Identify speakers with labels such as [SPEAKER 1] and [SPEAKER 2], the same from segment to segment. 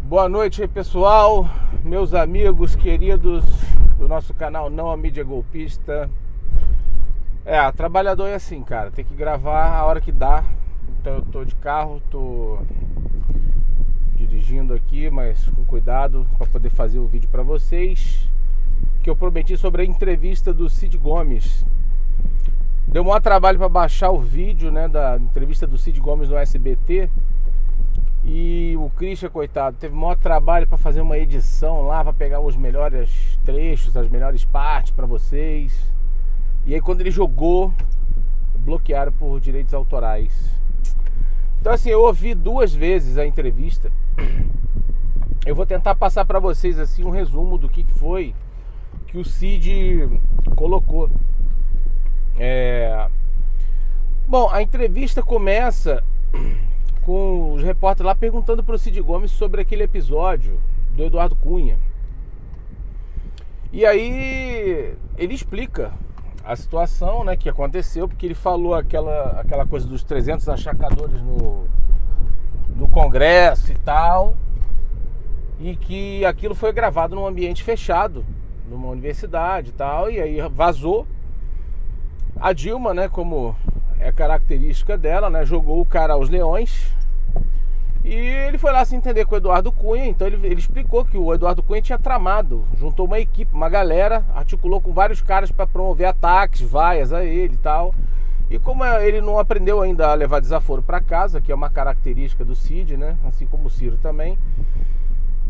[SPEAKER 1] Boa noite aí, pessoal, meus amigos queridos do nosso canal Não a Mídia Golpista. Trabalhador é assim, cara, tem que gravar a hora que dá. Então eu tô de carro, tô dirigindo aqui, mas com cuidado para poder fazer o vídeo para vocês, que eu prometi sobre a entrevista do Cid Gomes. Deu um maior trabalho para baixar o vídeo, né, da entrevista do Cid Gomes no SBT. E o Christian, coitado, teve o maior trabalho para fazer uma edição lá, para pegar os melhores trechos, as melhores partes para vocês. E aí quando ele jogou, bloquearam por direitos autorais. Então assim, eu ouvi 2 vezes a entrevista. Eu vou tentar passar para vocês assim um resumo do que foi que o Cid colocou. Bom, a entrevista começa com os repórteres lá perguntando para o Cid Gomes sobre aquele episódio do Eduardo Cunha. E aí ele explica a situação, né, que aconteceu, porque ele falou aquela coisa dos 300 achacadores no Congresso e tal, e que aquilo foi gravado num ambiente fechado, numa universidade e tal, e aí vazou. A Dilma, né, como é característica dela, né, jogou o cara aos leões. E ele foi lá se entender com o Eduardo Cunha. Então ele explicou que o Eduardo Cunha tinha tramado, juntou uma equipe, uma galera, articulou com vários caras para promover ataques, vaias a ele e tal. E como ele não aprendeu ainda a levar desaforo para casa, que é uma característica do Cid, né, assim como o Ciro também,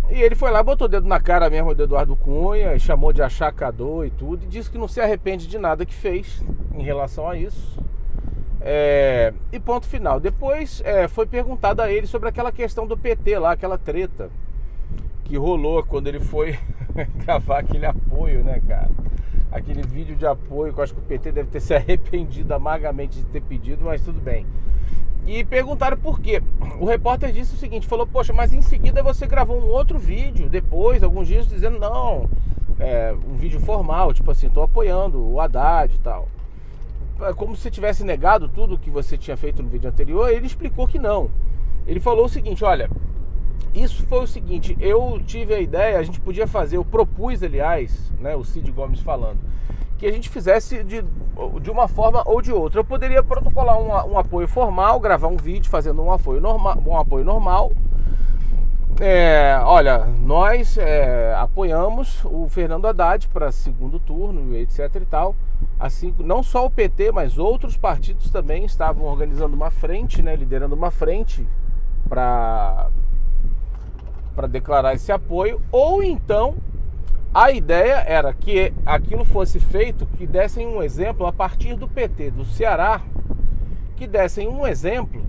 [SPEAKER 1] e ele foi lá, botou o dedo na cara mesmo do Eduardo Cunha, chamou de achacador e tudo, e disse que não se arrepende de nada que fez em relação a isso. E ponto final. Depois foi perguntado a ele sobre aquela questão do PT lá, aquela treta que rolou quando ele foi gravar aquele apoio, né, cara? Aquele vídeo de apoio que eu acho que o PT deve ter se arrependido amargamente de ter pedido, mas tudo bem. E perguntaram por quê. O repórter disse o seguinte, falou, poxa, mas em seguida você gravou um outro vídeo, depois, alguns dias, dizendo não, um vídeo formal, tipo assim, tô apoiando o Haddad e tal. Como se tivesse negado tudo que você tinha feito no vídeo anterior. Ele explicou que não. Ele falou o seguinte, olha, isso foi o seguinte, eu tive a ideia, a gente podia fazer, eu propus, aliás, né, o Cid Gomes falando, que a gente fizesse de uma forma ou de outra. Eu poderia protocolar um apoio formal, gravar um vídeo fazendo um apoio normal. Olha, nós apoiamos o Fernando Haddad para segundo turno, etc e tal. Assim, não só o PT, mas outros partidos também estavam organizando uma frente, né, liderando uma frente para declarar esse apoio. Ou então a ideia era que aquilo fosse feito, que dessem um exemplo a partir do PT do Ceará, que dessem um exemplo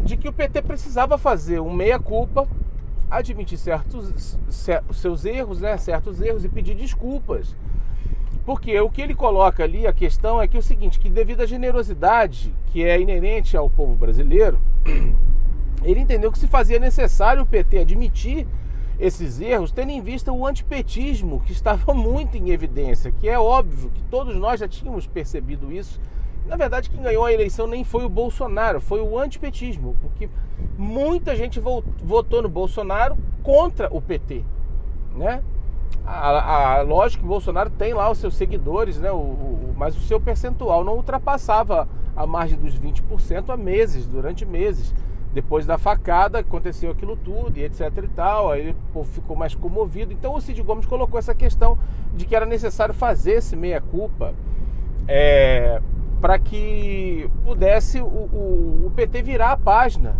[SPEAKER 1] de que o PT precisava fazer um meia-culpa, admitir seus erros, né, certos erros, e pedir desculpas. Porque o que ele coloca ali, a questão é que é o seguinte, que devido à generosidade que é inerente ao povo brasileiro, ele entendeu que se fazia necessário o PT admitir esses erros, tendo em vista o antipetismo que estava muito em evidência, que é óbvio que todos nós já tínhamos percebido isso. Na verdade, quem ganhou a eleição nem foi o Bolsonaro, foi o antipetismo, porque muita gente votou no Bolsonaro contra o PT, né? Lógico que o Bolsonaro tem lá os seus seguidores, né? Mas o seu percentual não ultrapassava a margem dos 20% há meses, durante meses. Depois da facada aconteceu aquilo tudo e etc e tal, aí o povo ficou mais comovido. Então o Cid Gomes colocou essa questão de que era necessário fazer esse meia-culpa para que pudesse o PT virar a página,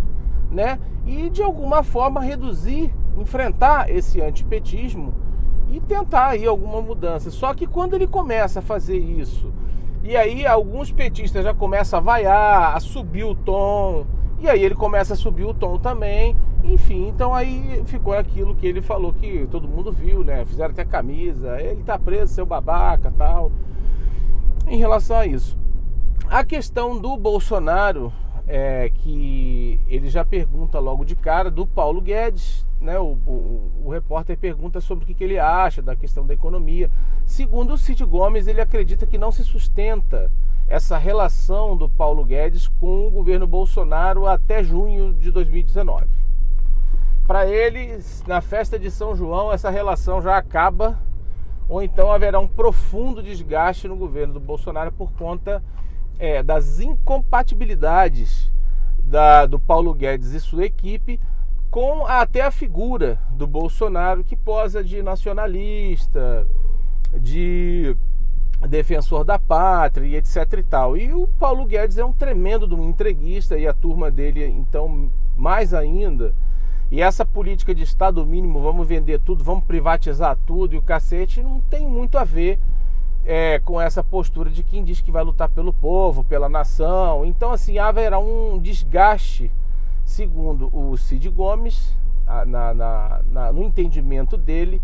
[SPEAKER 1] né? E de alguma forma enfrentar esse antipetismo e tentar aí alguma mudança. Só que quando ele começa a fazer isso, e aí alguns petistas já começam a vaiar, a subir o tom, e aí ele começa a subir o tom também, enfim, então aí ficou aquilo que ele falou que todo mundo viu, né? Fizeram até camisa, ele tá preso, seu babaca, tal. Em relação a isso, a questão do Bolsonaro, que ele já pergunta logo de cara do Paulo Guedes, né? O repórter pergunta sobre o que ele acha da questão da economia. Segundo o Cid Gomes, ele acredita que não se sustenta essa relação do Paulo Guedes com o governo Bolsonaro até junho de 2019. para eles, na festa de São João, essa relação já acaba, ou então haverá um profundo desgaste no governo do Bolsonaro por conta das incompatibilidades do Paulo Guedes e sua equipe com até a figura do Bolsonaro, que posa de nacionalista, de defensor da pátria e etc e tal. E o Paulo Guedes é um tremendo de um entreguista, e a turma dele então mais ainda. E essa política de Estado mínimo, vamos vender tudo, vamos privatizar tudo e o cacete, não tem muito a ver com essa postura de quem diz que vai lutar pelo povo, pela nação. Então assim, haverá um desgaste, segundo o Cid Gomes, no entendimento dele,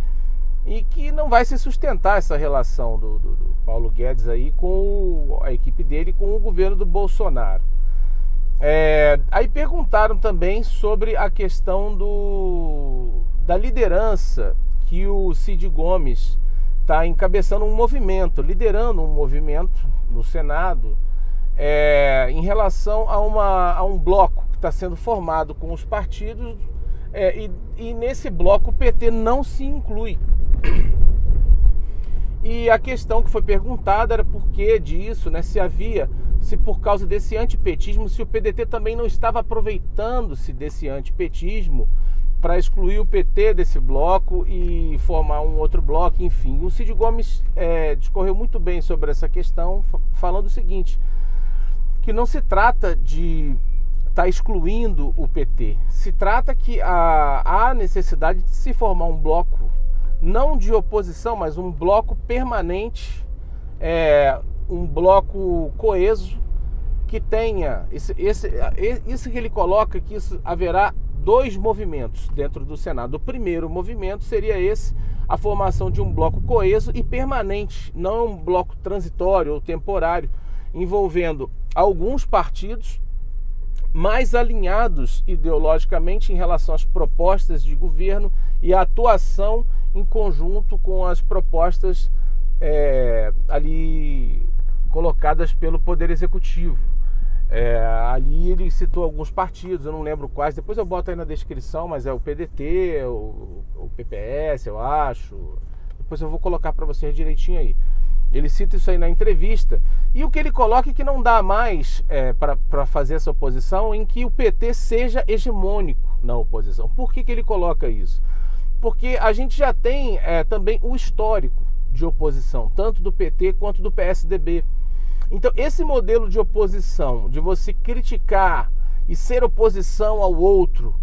[SPEAKER 1] e que não vai se sustentar essa relação do Paulo Guedes aí com a equipe dele, com o governo do Bolsonaro. Aí perguntaram também sobre a questão da liderança, que o Cid Gomes está encabeçando um movimento, liderando um movimento no Senado, em relação a um bloco que está sendo formado com os partidos, e nesse bloco o PT não se inclui. E a questão que foi perguntada era por que disso, né? Se por causa desse antipetismo, se o PDT também não estava aproveitando-se desse antipetismo para excluir o PT desse bloco e formar um outro bloco, enfim. O Cid Gomes discorreu muito bem sobre essa questão, falando o seguinte, que não se trata de estar excluindo o PT, se trata que há necessidade de se formar um bloco, não de oposição, mas um bloco permanente, um bloco coeso, que tenha, isso que ele coloca, que haverá dois movimentos dentro do Senado. O primeiro movimento seria a formação de um bloco coeso e permanente, não um bloco transitório ou temporário, envolvendo alguns partidos mais alinhados ideologicamente em relação às propostas de governo e a atuação em conjunto com as propostas ali colocadas pelo Poder Executivo. Ali ele citou alguns partidos, eu não lembro quais, depois eu boto aí na descrição, mas é o PDT, o PPS, eu acho, depois eu vou colocar para vocês direitinho aí. Ele cita isso aí na entrevista, e o que ele coloca é que não dá mais para fazer essa oposição em que o PT seja hegemônico na oposição. Por que ele coloca isso? Porque a gente já tem também o histórico de oposição, tanto do PT quanto do PSDB. Então esse modelo de oposição, de você criticar e ser oposição ao outro,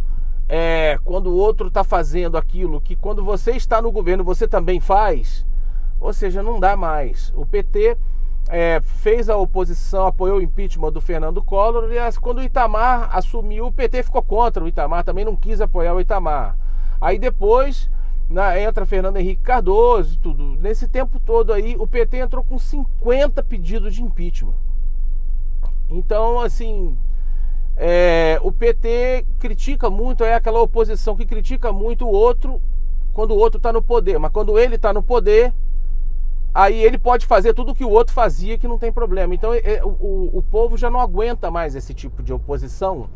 [SPEAKER 1] quando o outro está fazendo aquilo que quando você está no governo você também faz, ou seja, não dá mais. O PT fez a oposição, apoiou o impeachment do Fernando Collor, e quando o Itamar assumiu, o PT ficou contra o Itamar, também não quis apoiar o Itamar. Aí depois entra Fernando Henrique Cardoso e tudo. Nesse tempo todo aí, o PT entrou com 50 pedidos de impeachment. Então, assim, o PT critica muito, aquela oposição que critica muito o outro quando o outro está no poder. Mas quando ele está no poder, aí ele pode fazer tudo o que o outro fazia, que não tem problema. Então o povo já não aguenta mais esse tipo de oposição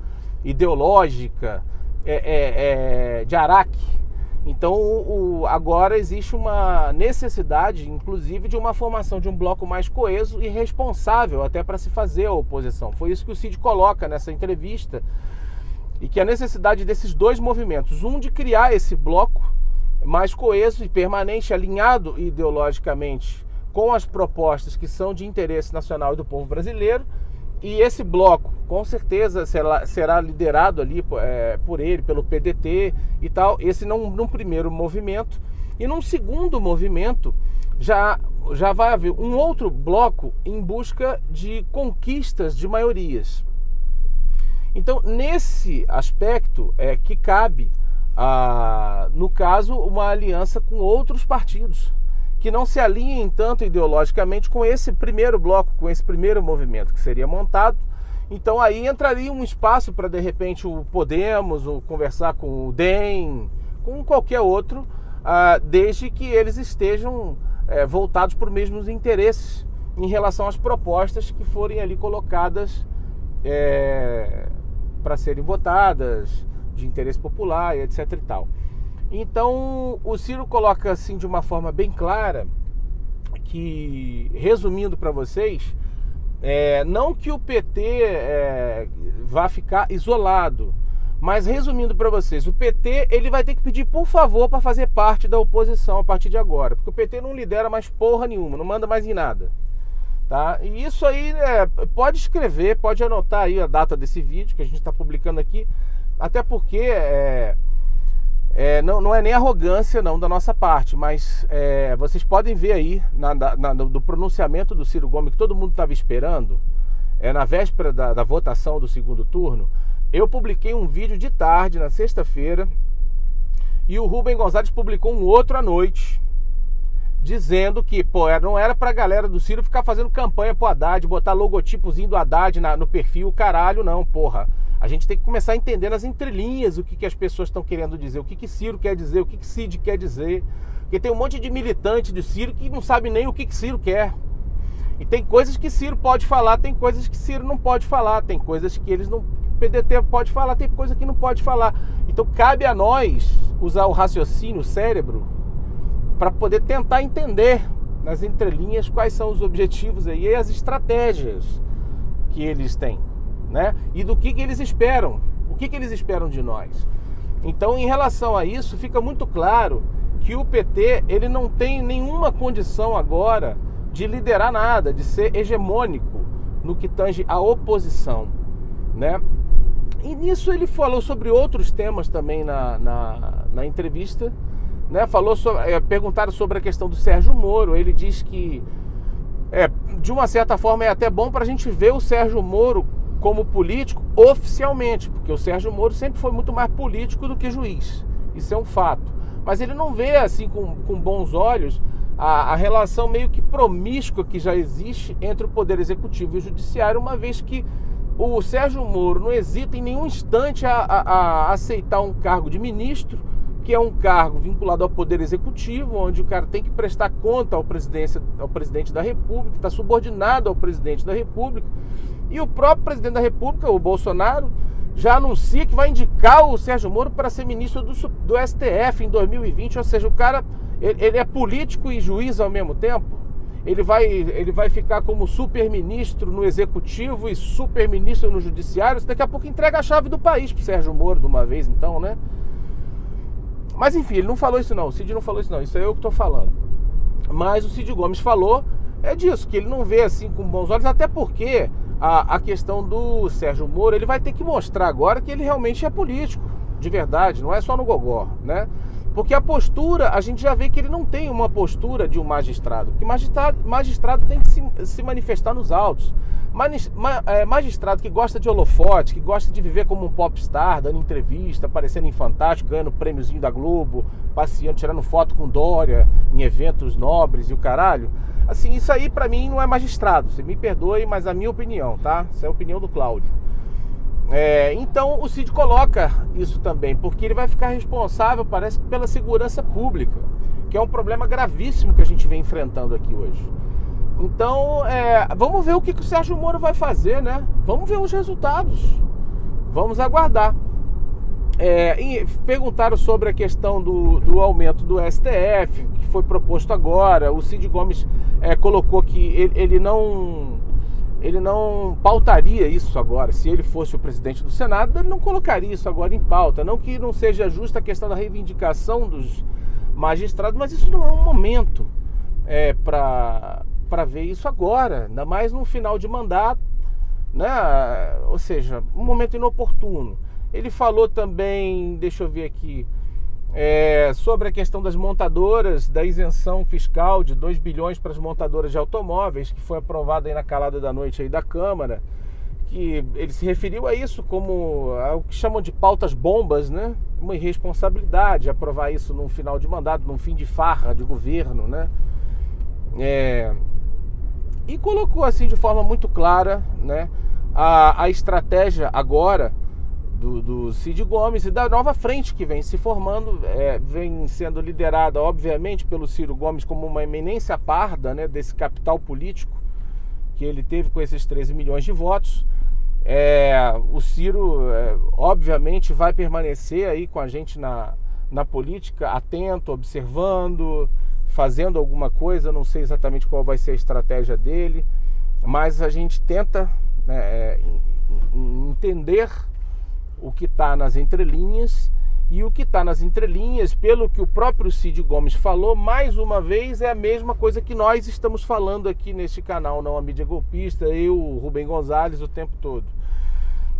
[SPEAKER 1] ideológica, de araque. Então agora existe uma necessidade, inclusive, de uma formação de um bloco mais coeso e responsável até para se fazer a oposição. Foi isso que o Cid coloca nessa entrevista, e que a necessidade desses dois movimentos, um de criar esse bloco mais coeso e permanente, alinhado ideologicamente com as propostas que são de interesse nacional e do povo brasileiro, e esse bloco com certeza será liderado ali por ele, pelo PDT e tal, esse num primeiro movimento. E num segundo movimento já vai haver um outro bloco em busca de conquistas de maiorias. Então nesse aspecto que cabe no caso, uma aliança com outros partidos que não se alinhem tanto ideologicamente com esse primeiro bloco, com esse primeiro movimento que seria montado. Então aí entraria um espaço para, de repente, o Podemos, ou conversar com o DEM, com qualquer outro, desde que eles estejam voltados para os mesmos interesses em relação às propostas que forem ali colocadas para serem votadas, de interesse popular, e etc e tal. Então, o Ciro coloca assim de uma forma bem clara que, resumindo para vocês, não que o PT vá ficar isolado, mas resumindo para vocês, o PT ele vai ter que pedir por favor para fazer parte da oposição a partir de agora, porque o PT não lidera mais porra nenhuma, não manda mais em nada. Tá? E isso aí, pode escrever, pode anotar aí a data desse vídeo que a gente está publicando aqui, até porque não é nem arrogância não da nossa parte, mas vocês podem ver aí do pronunciamento do Ciro Gomes, que todo mundo estava esperando, na véspera da votação do segundo turno. Eu publiquei um vídeo de tarde, na sexta-feira, e o Rubem Gonzalez publicou um outro à noite, dizendo que, não era pra galera do Ciro ficar fazendo campanha pro Haddad, botar logotipozinho do Haddad no perfil, caralho, não, porra. A gente tem que começar a entender nas entrelinhas o que as pessoas estão querendo dizer, o que Ciro quer dizer, o que Cid quer dizer. Porque tem um monte de militante de Ciro que não sabe nem o que Ciro quer. E tem coisas que Ciro pode falar, tem coisas que Ciro não pode falar, tem coisas que eles não... o PDT pode falar, tem coisa que não pode falar. Então cabe a nós usar o raciocínio, o cérebro, para poder tentar entender nas entrelinhas quais são os objetivos aí e as estratégias que eles têm, né? E do que eles esperam, o que eles esperam de nós. Então, em relação a isso, fica muito claro que o PT ele não tem nenhuma condição agora de liderar nada, de ser hegemônico no que tange a oposição, né? E nisso ele falou sobre outros temas também na entrevista, né? Perguntaram sobre a questão do Sérgio Moro. Ele diz que de uma certa forma é até bom para a gente ver o Sérgio Moro como político oficialmente, porque o Sérgio Moro sempre foi muito mais político do que juiz, isso é um fato, mas ele não vê assim com bons olhos a relação meio que promíscua que já existe entre o Poder Executivo e o Judiciário, uma vez que o Sérgio Moro não hesita em nenhum instante a aceitar um cargo de ministro, que é um cargo vinculado ao Poder Executivo, onde o cara tem que prestar conta ao presidente da República, está subordinado ao presidente da República, e o próprio presidente da República, o Bolsonaro, já anuncia que vai indicar o Sérgio Moro para ser ministro do STF em 2020, ou seja, o cara, ele é político e juiz ao mesmo tempo. Ele vai ficar como super-ministro no Executivo e super-ministro no Judiciário. Daqui a pouco entrega a chave do país para o Sérgio Moro de uma vez, então, né? Mas enfim, ele não falou isso não, o Cid não falou isso não, isso é eu que estou falando. Mas o Cid Gomes falou disso, que ele não vê assim com bons olhos, até porque a questão do Sérgio Moro, ele vai ter que mostrar agora que ele realmente é político, de verdade, não é só no gogó, né? Porque a postura, a gente já vê que ele não tem uma postura de um magistrado, porque magistrado tem que se manifestar nos autos. Magistrado que gosta de holofote, que gosta de viver como um popstar, dando entrevista, aparecendo em Fantástico, ganhando prêmiozinho da Globo, passeando, tirando foto com Dória, em eventos nobres e o caralho. Assim, isso aí pra mim não é magistrado, você me perdoe, mas a minha opinião, tá? Essa é a opinião do Cláudio. Então o Cid coloca isso também, porque ele vai ficar responsável, parece, pela segurança pública, que é um problema gravíssimo que a gente vem enfrentando aqui hoje. Então, vamos ver o que o Sérgio Moro vai fazer, né? Vamos ver os resultados, vamos aguardar. Perguntaram sobre a questão do aumento do STF, que foi proposto agora. O Cid Gomes colocou que ele não pautaria isso agora. Se ele fosse o presidente do Senado, ele não colocaria isso agora em pauta. Não que não seja justa a questão da reivindicação dos magistrados, mas isso não é um momento para ver isso agora, ainda mais no final de mandato, né? Ou seja, um momento inoportuno. Ele falou também, deixa eu ver aqui, sobre a questão das montadoras, da isenção fiscal de 2 bilhões para as montadoras de automóveis, que foi aprovada aí na calada da noite aí da Câmara, que ele se referiu a isso como o que chamam de pautas bombas, né? Uma irresponsabilidade aprovar isso num final de mandato, num fim de farra de governo, né? E colocou assim de forma muito clara, né, a estratégia agora do Cid Gomes e da nova frente que vem se formando, vem sendo liderada, obviamente, pelo Ciro Gomes como uma eminência parda, né, desse capital político que ele teve com esses 13 milhões de votos. O Ciro, obviamente, vai permanecer aí com a gente na política, atento, observando, fazendo alguma coisa. Não sei exatamente qual vai ser a estratégia dele, mas a gente tenta, né, entender o que está nas entrelinhas. E o que está nas entrelinhas, pelo que o próprio Cid Gomes falou, mais uma vez, é a mesma coisa que nós estamos falando aqui neste canal, Não a Mídia Golpista, eu, Rubem Gonzalez, o tempo todo.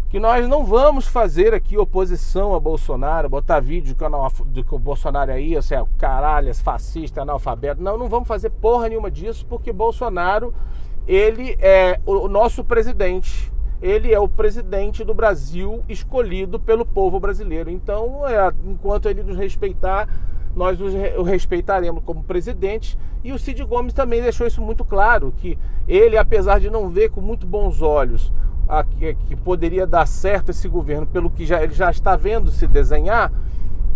[SPEAKER 1] Que nós não vamos fazer aqui oposição a Bolsonaro, botar vídeo que o Bolsonaro aí, você é o caralho, é fascista, analfabeto. Não vamos fazer porra nenhuma disso, porque Bolsonaro, ele é o nosso presidente. Ele é o presidente do Brasil escolhido pelo povo brasileiro. Então, enquanto ele nos respeitar, nós o respeitaremos como presidente. E o Cid Gomes também deixou isso muito claro, que ele, apesar de não ver com muito bons olhos que poderia dar certo esse governo, pelo que ele já está vendo se desenhar,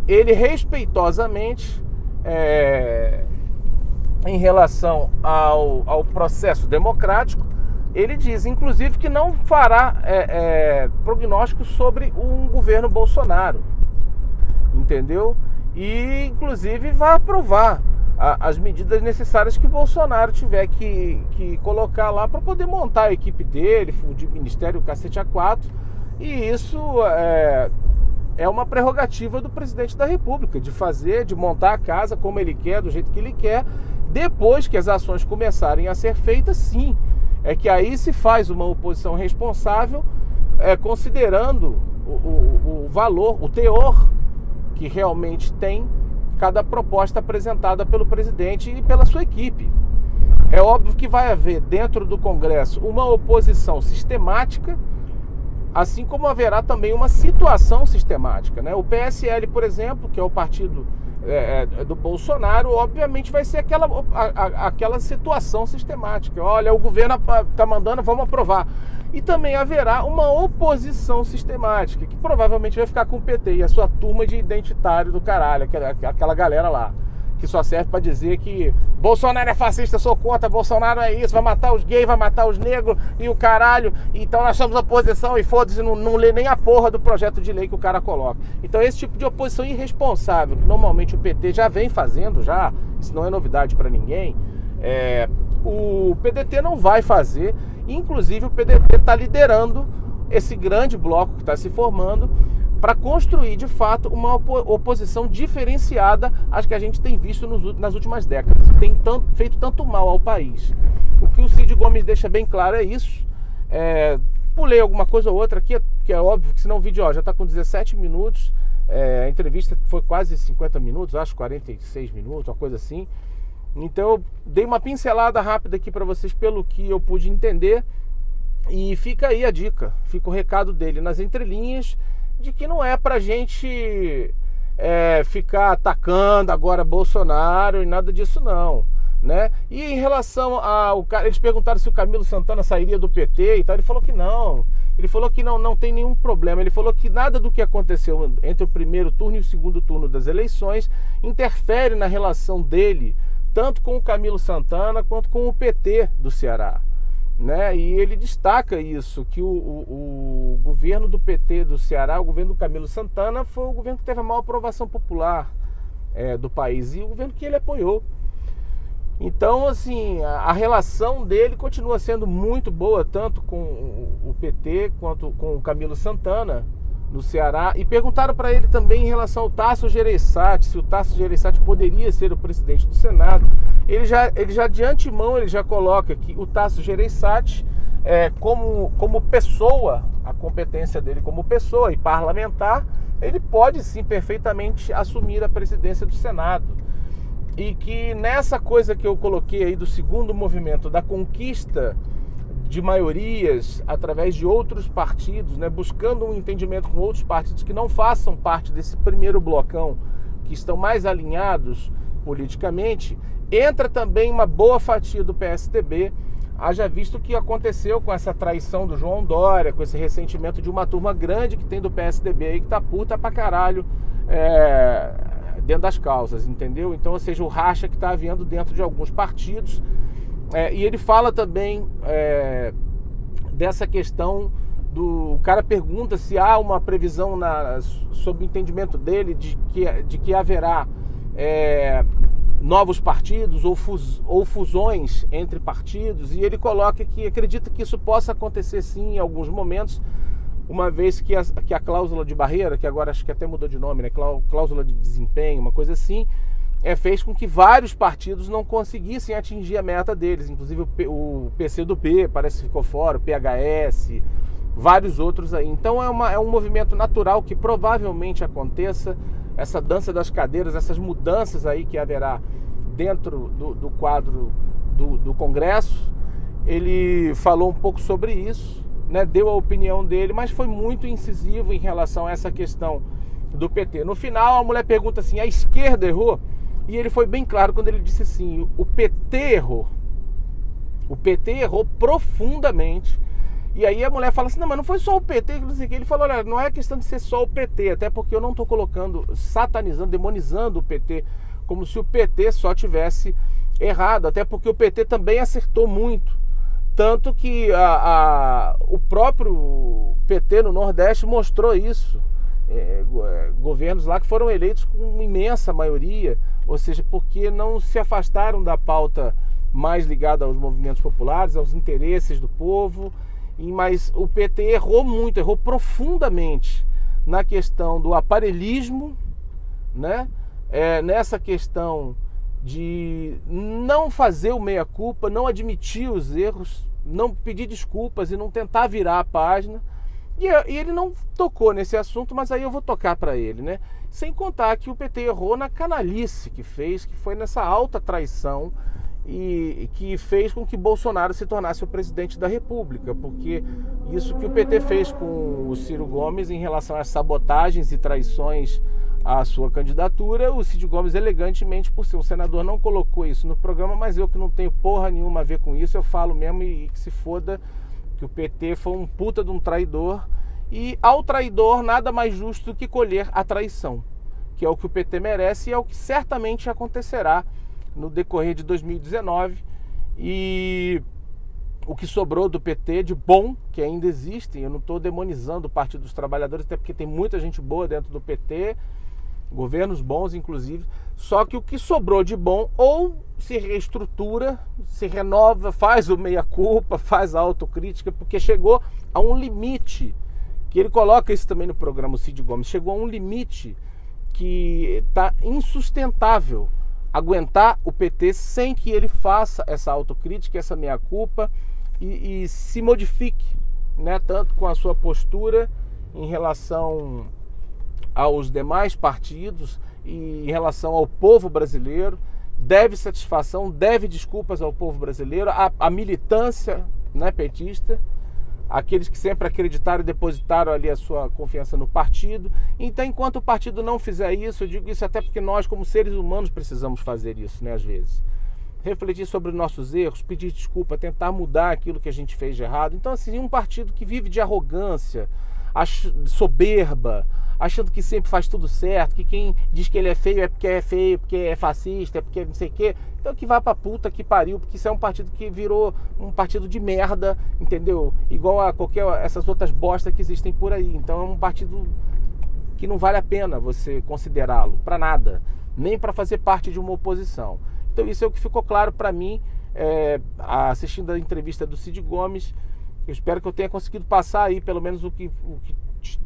[SPEAKER 1] ele respeitosamente, em relação ao processo democrático, ele diz, inclusive, que não fará prognóstico sobre um governo Bolsonaro, entendeu? E, inclusive, vai aprovar as medidas necessárias que o Bolsonaro tiver que colocar lá para poder montar a equipe dele, de ministério, cacete A4. E isso é uma prerrogativa do presidente da República, de montar a casa como ele quer, do jeito que ele quer. Depois que as ações começarem a ser feitas, sim, é que aí se faz uma oposição responsável, considerando o valor, o teor que realmente tem cada proposta apresentada pelo presidente e pela sua equipe. É óbvio que vai haver dentro do Congresso uma oposição sistemática, assim como haverá também uma situação sistemática, né? O PSL, por exemplo, que é o partido do Bolsonaro, obviamente vai ser aquela situação sistemática. Olha, o governo está mandando, vamos aprovar. E também haverá uma oposição sistemática, que provavelmente vai ficar com o PT e a sua turma de identitário do caralho, aquela galera lá, que só serve para dizer que Bolsonaro é fascista, sou contra, Bolsonaro é isso, vai matar os gays, vai matar os negros e o caralho, então nós somos oposição e foda-se, não lê nem a porra do projeto de lei que o cara coloca. Então esse tipo de oposição irresponsável, que normalmente o PT já vem fazendo, isso não é novidade para ninguém, o PDT não vai fazer. Inclusive o PDT está liderando esse grande bloco que está se formando para construir de fato uma oposição diferenciada às que a gente tem visto nas últimas décadas. Tem feito tanto mal ao país. O que o Cid Gomes deixa bem claro é isso. Pulei alguma coisa ou outra aqui, que é óbvio que senão o vídeo já está com 17 minutos. A entrevista foi quase 50 minutos, acho 46 minutos, uma coisa assim. Então eu dei uma pincelada rápida aqui para vocês pelo que eu pude entender. E fica aí a dica, fica o recado dele nas entrelinhas, de que não é pra gente ficar atacando agora Bolsonaro e nada disso não, né? E em relação eles perguntaram se o Camilo Santana sairia do PT e tal, ele falou que não. Ele falou que não tem nenhum problema. Ele falou que nada do que aconteceu entre o primeiro turno e o segundo turno das eleições interfere na relação dele, tanto com o Camilo Santana quanto com o PT do Ceará, né? E ele destaca isso, que o governo do PT do Ceará, o governo do Camilo Santana, foi o governo que teve a maior aprovação popular do país e o governo que ele apoiou. Então, assim, a relação dele continua sendo muito boa, tanto com o PT quanto com o Camilo Santana no Ceará. E perguntaram para ele também em relação ao Tasso Gereissati, se o Tasso Gereissati poderia ser o presidente do Senado. Ele já de antemão ele já coloca que o Tasso Gereissati, como pessoa, a competência dele como pessoa e parlamentar, ele pode sim perfeitamente assumir a presidência do Senado. E que nessa coisa que eu coloquei aí do segundo movimento, da conquista de maiorias através de outros partidos, né, buscando um entendimento com outros partidos que não façam parte desse primeiro blocão, que estão mais alinhados politicamente, entra também uma boa fatia do PSDB, haja visto o que aconteceu com essa traição do João Dória, com esse ressentimento de uma turma grande que tem do PSDB aí, que tá puta pra caralho dentro das causas, entendeu? Então, ou seja, o racha que está havendo dentro de alguns partidos. E ele fala também dessa questão O cara pergunta se há uma previsão sob o entendimento dele de que haverá novos partidos ou fusões entre partidos, e ele coloca que acredita que isso possa acontecer sim em alguns momentos, uma vez que a cláusula de barreira, que agora acho que até mudou de nome, né? Cláusula de desempenho, uma coisa assim, fez com que vários partidos não conseguissem atingir a meta deles, inclusive o PCdoB parece que ficou fora, o PHS, vários outros aí. Então é um movimento natural que provavelmente aconteça, essa dança das cadeiras, essas mudanças aí que haverá dentro do quadro do Congresso. Ele falou um pouco sobre isso, né, deu a opinião dele, mas foi muito incisivo em relação a essa questão do PT. No final, a mulher pergunta assim, a esquerda errou? E ele foi bem claro quando ele disse assim, o PT errou. O PT errou profundamente. E aí a mulher fala assim, não, mas não foi só o PT, não sei o que. Ele falou, olha, não é questão de ser só o PT, até porque eu não estou colocando, satanizando, demonizando o PT, como se o PT só tivesse errado, até porque o PT também acertou muito. Tanto que o próprio PT no Nordeste mostrou isso. Governos lá que foram eleitos com uma imensa maioria, ou seja, porque não se afastaram da pauta mais ligada aos movimentos populares, aos interesses do povo. Mas o PT errou muito, errou profundamente na questão do aparelhismo, né? Nessa questão de não fazer o meia-culpa, não admitir os erros, não pedir desculpas e não tentar virar a página. E ele não tocou nesse assunto, mas aí eu vou tocar para ele, né? Sem contar que o PT errou na canalice que fez, que foi nessa alta traição e que fez com que Bolsonaro se tornasse o presidente da República, porque isso que o PT fez com o Ciro Gomes em relação às sabotagens e traições à sua candidatura, o Cid Gomes elegantemente, por ser um senador, não colocou isso no programa, mas eu que não tenho porra nenhuma a ver com isso, eu falo mesmo e que se foda, que o PT foi um puta de um traidor, e ao traidor nada mais justo do que colher a traição, que é o que o PT merece e é o que certamente acontecerá no decorrer de 2019. E o que sobrou do PT de bom, que ainda existe, eu não estou demonizando o Partido dos Trabalhadores, até porque tem muita gente boa dentro do PT, governos bons inclusive, só que o que sobrou de bom ou se reestrutura, se renova, faz o meia-culpa, faz a autocrítica, porque chegou a um limite, que ele coloca isso também no programa, o Cid Gomes, chegou a um limite que está insustentável aguentar o PT sem que ele faça essa autocrítica, essa meia-culpa e se modifique, né, tanto com a sua postura em relação aos demais partidos e em relação ao povo brasileiro, deve satisfação, deve desculpas ao povo brasileiro, a militância, né, petista, aqueles que sempre acreditaram e depositaram ali a sua confiança no partido. Então, enquanto o partido não fizer isso, eu digo isso até porque nós, como seres humanos, precisamos fazer isso, né, às vezes. Refletir sobre nossos erros, pedir desculpa, tentar mudar aquilo que a gente fez de errado. Então, assim, um partido que vive de arrogância, soberba, achando que sempre faz tudo certo, que quem diz que ele é feio, porque é fascista, é porque não sei o quê. Então que vá pra puta que pariu, porque isso é um partido que virou um partido de merda, entendeu? Igual a essas outras bostas que existem por aí. Então é um partido que não vale a pena você considerá-lo pra nada, nem pra fazer parte de uma oposição. Então isso é o que ficou claro pra mim, assistindo a entrevista do Cid Gomes. Eu espero que eu tenha conseguido passar aí pelo menos o que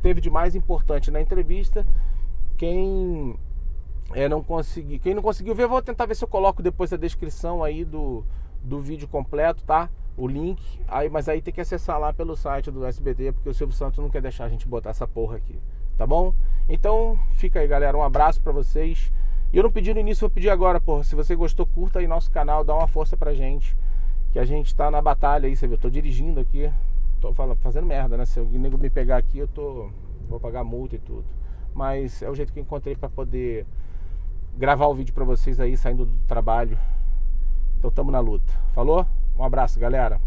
[SPEAKER 1] teve de mais importante na entrevista. Quem não conseguiu ver, eu vou tentar ver se eu coloco depois a descrição aí do vídeo completo, tá? O link, mas aí tem que acessar lá pelo site do SBT, porque o Silvio Santos não quer deixar a gente botar essa porra aqui, tá bom? Então fica aí, galera, um abraço pra vocês. E eu não pedi no início, vou pedir agora, porra. Se você gostou, curta aí nosso canal, dá uma força pra gente, que a gente tá na batalha aí, você viu? Eu tô dirigindo aqui, tô fazendo merda, né? Se o nego me pegar aqui, vou pagar multa e tudo. Mas é o jeito que eu encontrei pra poder gravar o vídeo pra vocês aí, saindo do trabalho. Então tamo na luta. Falou? Um abraço, galera.